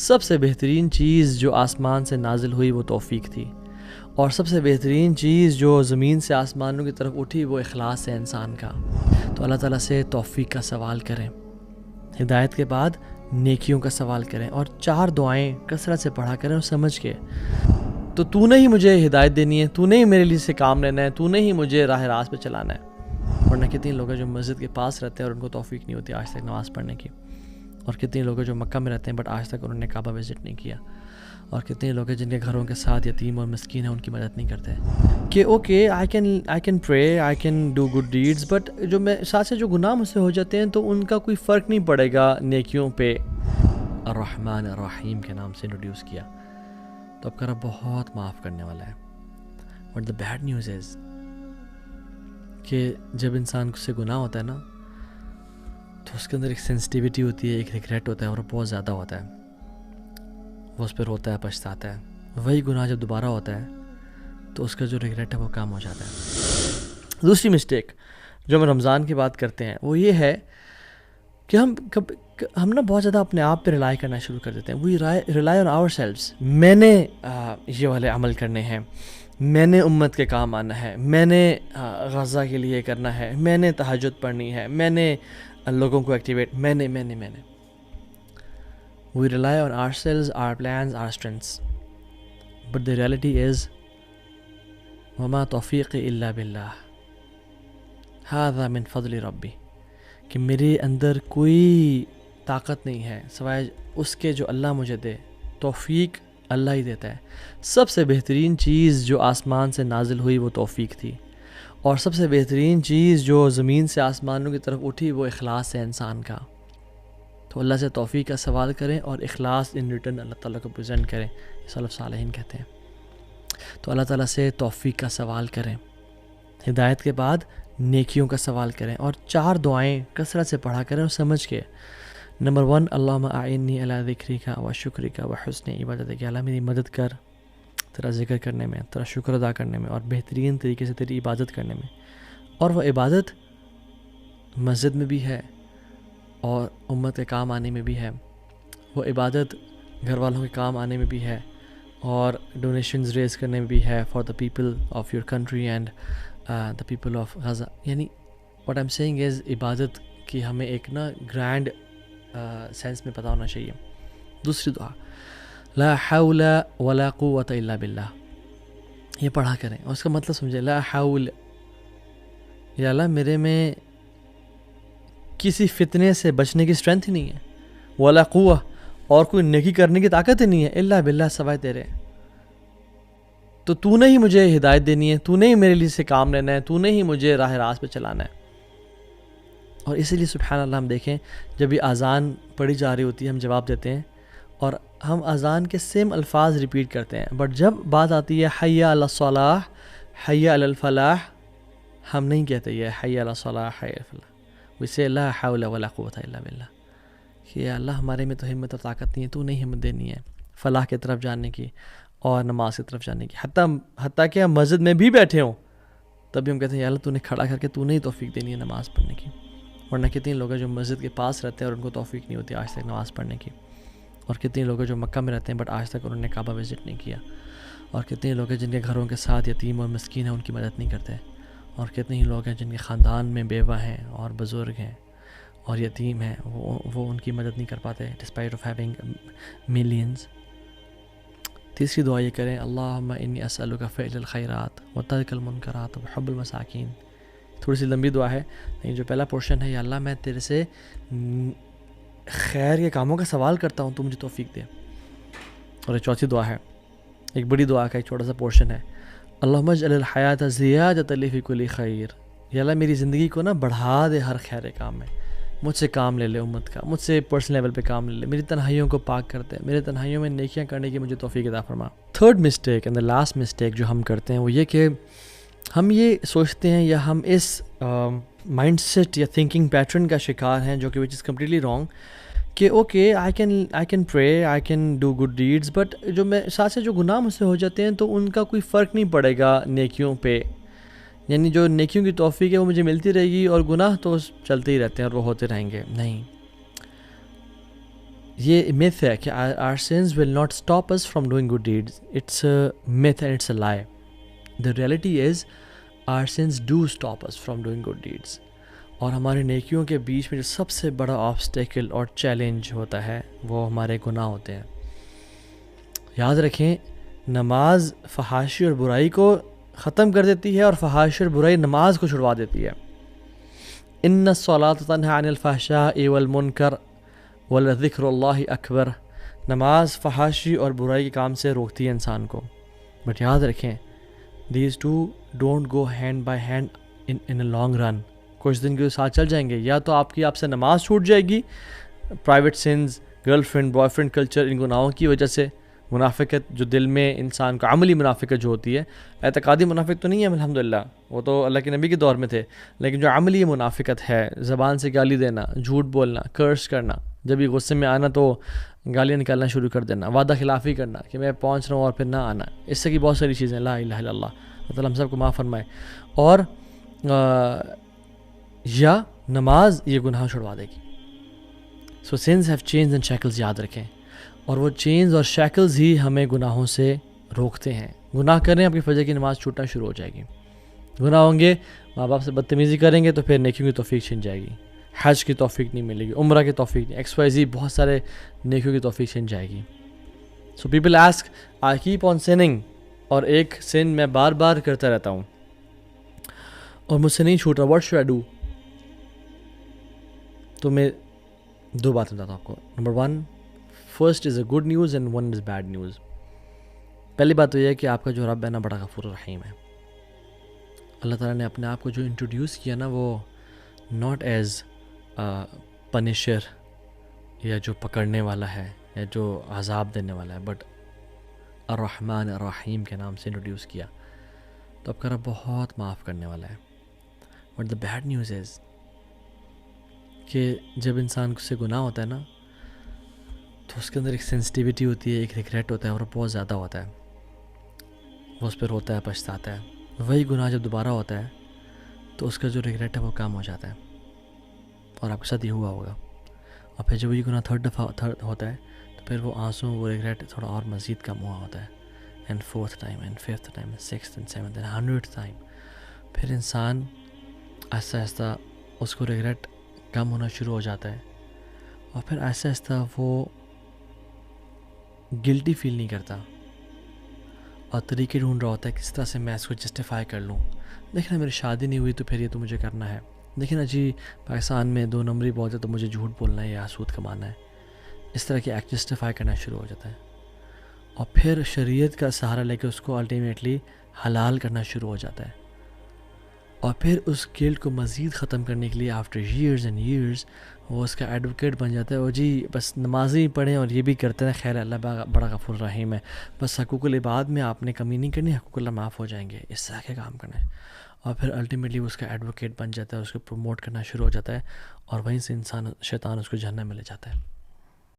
سب سے بہترین چیز جو آسمان سے نازل ہوئی وہ توفیق تھی، اور سب سے بہترین چیز جو زمین سے آسمانوں کی طرف اٹھی وہ اخلاص ہے انسان کا۔ تو اللہ تعالیٰ سے توفیق کا سوال کریں، ہدایت کے بعد نیکیوں کا سوال کریں، اور 4 دعائیں کثرت سے پڑھا کریں اور سمجھ کے۔ تو نے ہی مجھے ہدایت دینی ہے، تو نے ہی میرے لیے سے کام لینا ہے، تو نے ہی مجھے راہ راست پہ چلانا ہے۔ ورنہ کتنے لوگ ہیں جو مسجد کے پاس رہتے ہیں اور ان کو توفیق نہیں ہوتی آج تک نماز پڑھنے کی، اور کتنے لوگ ہیں جو مکہ میں رہتے ہیں بٹ آج تک انہوں نے کعبہ وزٹ نہیں کیا، اور کتنے لوگ ہیں جن کے گھروں کے ساتھ یتیم اور مسکین ہیں ان کی مدد نہیں کرتے کہ okay I can pray, I can do good deeds, but جو میں ساتھ سے جو گناہ مجھ سے ہو جاتے ہیں تو ان کا کوئی فرق نہیں پڑے گا نیکیوں پہ۔ الرحمن الرحیم کے نام سے انٹروڈیوس کیا، تو اب کا رب بہت معاف کرنے والا ہے۔ But the bad news is کہ جب انسان سے گناہ ہوتا ہے نا تو اس کے اندر ایک سینسٹیوٹی ہوتی ہے، ایک ریگریٹ ہوتا ہے، اور بہت زیادہ ہوتا ہے، وہ اس پہ روتا ہے، پچھتاتا ہے۔ وہی گناہ جب دوبارہ ہوتا ہے تو اس کا جو ریگریٹ ہے وہ کم ہو جاتا ہے۔ دوسری مسٹیک جو ہم رمضان کی بات کرتے ہیں وہ یہ ہے کہ ہم نا بہت زیادہ اپنے آپ پہ ریلائی کرنا شروع کر دیتے ہیں۔ We rely on our selves, میں نے یہ والے عمل کرنے ہیں، میں نے امت کے کام آنا ہے، میں نے غزہ کے لیے کرنا ہے، میں نے تہجد پڑھنی ہے، میں نے لوگوں کو ایکٹیویٹ، میں نے We rely on ourselves, our plans, our strengths. But the reality is وَمَا تَوْفِيقِ إِلَّا بِاللَّهِ هَذَا مِنْ فَضْلِ رَبِّي، کہ میرے اندر کوئی طاقت نہیں ہے سوائے اس کے جو اللہ مجھے دے۔ توفیق اللہ ہی دیتا ہے۔ سب سے بہترین چیز جو آسمان سے نازل ہوئی وہ توفیق تھی، اور سب سے بہترین چیز جو زمین سے آسمانوں کی طرف اٹھی وہ اخلاص ہے انسان کا۔ تو اللہ سے توفیق کا سوال کریں اور اخلاص ان ریٹرن اللہ تعالیٰ کو پریزنٹ کریں، سلف صالحین کہتے ہیں۔ تو اللہ تعالیٰ سے توفیق کا سوال کریں، ہدایت کے بعد نیکیوں کا سوال کریں، اور 4 دعائیں کثرت سے پڑھا کریں اور سمجھ کے۔ نمبر 1، اللہم اعنی علی ذکرک و شکرک و حسن عبادتک، کہ اللہ میری مدد کر تیرا ذکر کرنے میں، تیرا شکر ادا کرنے میں، اور بہترین طریقے سے تیری عبادت کرنے میں۔ اور وہ عبادت مسجد میں بھی ہے اور امت کے کام آنے میں بھی ہے، وہ عبادت گھر والوں کے کام آنے میں بھی ہے، اور ڈونیشنز ریز کرنے میں بھی ہے for the people of your country and the people of Gaza. یعنی واٹ آئی ایم سیئنگ از عبادت کی ہمیں ایک نا گرینڈ سینس میں پتہ ہونا چاہیے۔ دوسری دعا، لا حول ولا قوت الا باللہ، یہ پڑھا کریں اور اس کا مطلب سمجھیں۔ لا حول، یا اللہ میرے میں کسی فتنے سے بچنے کی اسٹرینتھ ہی نہیں ہے، ولا قوہ، اور کوئی نیکی کرنے کی طاقت ہی نہیں ہے، الا باللہ، سوائے تیرے۔ تو نے ہی مجھے ہدایت دینی ہے، تو نے ہی میرے لیے سے کام لینا ہے، تو نے ہی مجھے راہ راست پہ چلانا ہے۔ اور اسی لیے سبحان اللہ ہم دیکھیں جب یہ اذان پڑھی جا رہی ہوتی ہے ہم جواب دیتے ہیں اور ہم اذان کے سیم الفاظ ریپیٹ کرتے ہیں، بٹ جب بات آتی ہے حی علی الصلاح، حی علی الفلاح، ہم نہیں کہتے یہ حی علی الصلاح، حی علی الفلاح، we say لا حول ولا قوت الا باللہ، کہ اللہ ہمارے میں تو ہمت اور طاقت نہیں ہے، تو نہیں ہمت دینی ہے فلاح کی طرف جانے کی اور نماز کی طرف جانے کی۔ حتیٰ کہ ہم مسجد میں بھی بیٹھے ہوں تب بھی ہم کہتے ہیں یا اللہ تو نے کھڑا کر کے تو نہیں توفیق دینی ہے نماز پڑھنے کی۔ ورنہ کتنے لوگ ہیں جو مسجد کے پاس رہتے ہیں اور ان کو توفیق نہیں ہوتی آج تک نماز پڑھنے کی، اور کتنے لوگ ہیں جو مکہ میں رہتے ہیں بٹ آج تک انہوں نے کعبہ وزٹ نہیں کیا، اور کتنے لوگ ہیں جن کے گھروں کے ساتھ یتیم اور مسکین ہیں ان کی مدد نہیں کرتے، اور کتنے ہی لوگ ہیں جن کے خاندان میں بیوہ ہیں اور بزرگ ہیں اور یتیم ہیں، وہ ان کی مدد نہیں کر پاتے ڈسپائٹ آف ہیونگ ملینز۔ تیسری دعا یہ کریں، اللہم انی اسألک فعل الخیرات و ترک المنکرات و حب المساکین۔ تھوڑی سی لمبی دعا ہے لیکن جو پہلا پورشن ہے، یا اللہ میں تیرے سے خیر کے کاموں کا سوال کرتا ہوں، تو مجھے توفیق دے۔ اور یہ چوتھی دعا ہے، ایک بڑی دعا کا ایک چھوٹا سا پورشن ہے، اللہم اجعل الحیات زیادۃ لی فی کل خیر، یا اللہ میری زندگی کو نا بڑھا دے ہر خیر کام میں، مجھ سے کام لے لے امت کا، مجھ سے پرسنل لیول پہ کام لے لے، میری تنہائیوں کو پاک کرتے، میرے تنہائیوں میں نیکیاں کرنے کی مجھے توفیق عطا فرما۔ Third mistake and the last mistake جو ہم کرتے ہیں وہ یہ کہ ہم یہ سوچتے ہیں یا ہم اس مائنڈ سیٹ یا تھنکنگ پیٹرن کا شکار ہیں جو کہ وچ از کمپلیٹلی رانگ، کہ okay I can pray, I can do good deeds, but جو میں ساتھ سے جو گناہ مجھ سے ہو جاتے ہیں تو ان کا کوئی فرق نہیں پڑے گا نیکیوں پہ، یعنی جو نیکیوں کی توفیق ہے وہ مجھے ملتی رہے گی اور گناہ تو چلتے ہی رہتے ہیں اور وہ ہوتے رہیں گے۔ نہیں، یہ myth ہے کہ our sins will not stop us from doing good deeds. It's a myth and it's a lie. The reality is our sins do stop us from doing good deeds. اور ہمارے نیکیوں کے بیچ میں جو سب سے بڑا آبسٹیکل اور چیلنج ہوتا ہے وہ ہمارے گناہ ہوتے ہیں. یاد رکھیں نماز فحاشی اور برائی کو ختم کر دیتی ہے اور فحاشی اور برائی نماز کو چھڑوا دیتی ہے. ان الصلاۃ تنہی عن الفحشاء والمنکر ولذکر اللہ اکبر. نماز فحاشی اور برائی کے کام سے روکتی ہے انسان کو. بٹ یاد رکھیں these two don't go hand by hand in a long run. کچھ دن کے ساتھ چل جائیں گے, یا تو آپ سے نماز چھوٹ جائے گی, private sins, girlfriend boyfriend culture, ان گناہوں کی وجہ سے, منافقت جو دل میں انسان کو, عملی منافقت جو ہوتی ہے, اعتقادی منافق تو نہیں ہے الحمدللہ, وہ تو اللہ کے نبی کے دور میں تھے, لیکن جو عملی منافقت ہے, زبان سے گالی دینا, جھوٹ بولنا, کرس کرنا, جب یہ غصے میں آنا تو گالیاں نکالنا شروع کر دینا, وعدہ خلافی کرنا کہ میں پہنچ رہا ہوں اور پھر نہ آنا, اس سے کی بہت ساری چیزیں, لا الہ الا اللہ, مطلب ہم سب کو معاف فرمائے. اور یا نماز یہ گناہ چھڑوا دے گی. So sins have chains and shackles, یاد رکھیں, اور وہ چینز اور شیکلز ہی ہمیں گناہوں سے روکتے ہیں. گناہ کریں آپ کی فجر کی نماز چھوٹنا شروع ہو جائے گی. گناہ ہوں گے, ماں باپ سے بدتمیزی کریں گے تو پھر نیکیوں کی توفیق چھن جائے گی, حج کی توفیق نہیں ملے گی, عمرہ کی توفیق نہیں, XYZ بہت سارے نیکیوں کی توفیق چھن جائے گی. So people ask I keep on sinning, اور ایک سن میں بار بار کرتا رہتا ہوں اور مجھ سے نہیں چھوٹ رہا, واٹ شوڈ آئی ڈو؟ تو میں دو باتیں بتاتا ہوں آپ کو. Number 1, first is a good news and 1 is bad news. پہلی بات تو یہ ہے کہ آپ کا جو رب ہے نا بڑا غفور رحیم ہے. اللہ تعالیٰ نے اپنے آپ کو جو انٹروڈیوس کیا نا وہ ناٹ ایز پنشر یا جو پکڑنے والا ہے یا جو عذاب دینے والا ہے, بٹ الرحمن الرحیم کے نام سے انٹروڈیوس کیا. تو آپ کا رب بہت معاف کرنے والا ہے. But the bad news is کہ جب انسان سے گناہ ہوتا ہے نا تو اس کے اندر ایک سینسٹیوٹی ہوتی ہے, ایک ریگریٹ ہوتا ہے, اور بہت زیادہ ہوتا ہے. وہ اس پہ روتا ہے, پچھتاتا ہے. وہی گناہ جب دوبارہ ہوتا ہے تو اس کا جو ریگریٹ ہے وہ کم ہو جاتا ہے, اور آپ کے ساتھ یہ ہوا ہوگا. اور پھر جب یہ گناہ تھرڈ ہوتا ہے تو پھر وہ آنسو, وہ ریگریٹ تھوڑا اور مزید کم ہوا ہوتا ہے. And 4th time and 5th time and 6th and 7th and 100th time پھر انسان آہستہ آہستہ اس کو ریگریٹ کم ہونا شروع ہو جاتا ہے, اور پھر آہستہ آہستہ وہ گلٹی فیل نہیں کرتا اور طریقے ڈھونڈ رہا ہوتا ہے کس طرح سے میں اس کو جسٹیفائی کر لوں. دیکھنا میری شادی نہیں ہوئی تو پھر یہ تو مجھے کرنا ہے. دیکھنا جی پاکستان میں 2 نمبری بہت ہے تو مجھے جھوٹ بولنا ہے یا سود کمانا ہے. اس طرح کے ایکٹ جسٹیفائی کرنا شروع ہو جاتا ہے, اور پھر شریعت کا سہارا لے کے اس کو الٹیمیٹلی حلال کرنا شروع ہو جاتا ہے. اور پھر اس گلٹ کو مزید ختم کرنے کے لیے آفٹر ایئرز اینڈ ایئرز وہ اس کا ایڈوکیٹ بن جاتا ہے. اور جی بس نمازی پڑھیں اور یہ بھی کرتے ہیں, خیر اللہ بڑا غفور رحیم ہے, بس حقوق العباد میں آپ نے کمی نہیں کرنی, حقوق اللہ معاف ہو جائیں گے, اس طرح کے کام کرنا ہے. اور پھر الٹیمیٹلی وہ اس کا ایڈوکیٹ بن جاتا ہے, اس کو پروموٹ کرنا شروع ہو جاتا ہے, اور وہیں سے شیطان اس کو جہنم میں لے جاتا ہے.